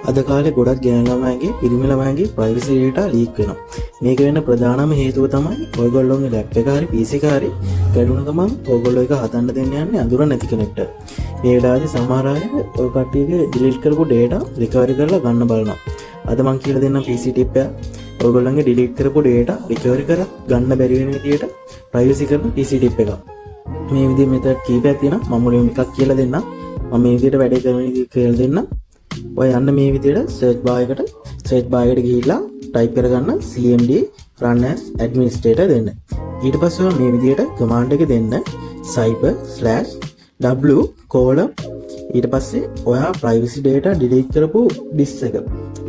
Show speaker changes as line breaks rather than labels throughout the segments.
අද කාලේ ගොඩක් ගෑනු ළමයින්ගේ පිරිමි ළමයින්ගේ ප්‍රයිවසි ඩේටා ලීක් වෙනවා. මේක වෙන්න ප්‍රධානම හේතුව තමයි ඔයගොල්ලෝගේ ලැප් එක හරි PC එක හරි කැඩුන ගමන් ඔයගොල්ලෝ එක හදන්න දෙන්න යන්නේ අඳුර නැති කෙනෙක්ට. මේ වෙලාවේදී සමහර අය ඔය කට්ටියගේ ඩිලීට් කරපු ඩේටා රිකවරි කරලා ගන්න බලනවා. අද මම කියලා දෙන්නම් PC ටිප් එක. ඔයගොල්ලන්ගේ ඩිලීට් කරපු ඩේටා රිකවරි කර ගන්න බැරි වෙන විදියට ප්‍රයිවසි කරන PC ටිප් එකක්. මේ විදිහේ මෙතඩ් කීපයක් තියෙනවා. මම මුලින්ම එකක් කියලා දෙන්නම්. මම මේ විදිහට වැඩේ කරන විදිහ කියලා දෙන්නම්. ඔය යන්න මේ විදිහට සර්ච් බාර් එකට ගිහිල්ලා ටයිප් කරගන්න cmd run as administrator දෙන්න. ඊට පස්සේ මේ විදිහට කමාන්ඩ් එක දෙන්න cyber/w ඊට පස්සේ ඔයා privacy data delete කරපු disk එක.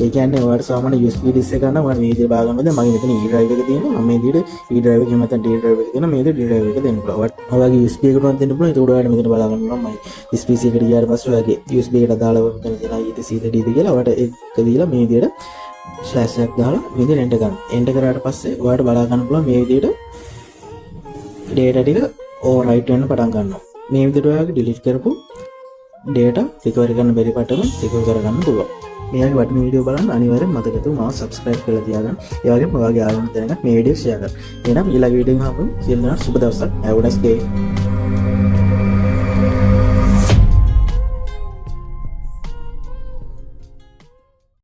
ඒ කියන්නේ ඔයාලට සාමාන්‍ය USB disk එක ගන්න ඔයාලා මේ විදිහට බාගන්නද මගේ මෙතන E drive එක තියෙනවා. මම මේ විදිහට E drive එකේ මතන D drive එක තියෙනවා. මේ විදිහට D drive එක දෙන්න පුළුවන්. ඔයාගේ USB එකට උනත් දෙන්න පුළුවන්. ඒක උඩට මෙතන බලා ගන්න මම this PC එකට ගියාට පස්සේ ඔයාගේ USB එකට දාලා මෙතන දෙනවා ETC D කියලා ඔයාලට ඒක දීලා මේ විදිහට ස්ලෑෂ් එකක් දාලා මේ විදිහට එන්ටර් ගන්න. එන්ටර් කරාට පස්සේ ඔයාලට බලා ගන්න පුළුවන් මේ විදිහට data ටික overwrite වෙන්න පටන් ගන්නවා. මේ විදිහට ඔයාගේ delete කරපු data recover කරන්න බැරි පටම secure කරගන්න පුළුවන්. මේ වගේ වටින වීඩියෝ බලන්න අනිවාර්යෙන් මතක තබා මාව subscribe කරලා තියාගන්න. ඒ වගේම ඔයාගේ ආරම්භ දැනගන්න මේ වීඩියෝ share කරන්න. එහෙනම් ඊළඟ වීඩියෝ එකෙන් හම්බෙමු. සියලු දෙනාට සුබ දවසක්. Have a nice day.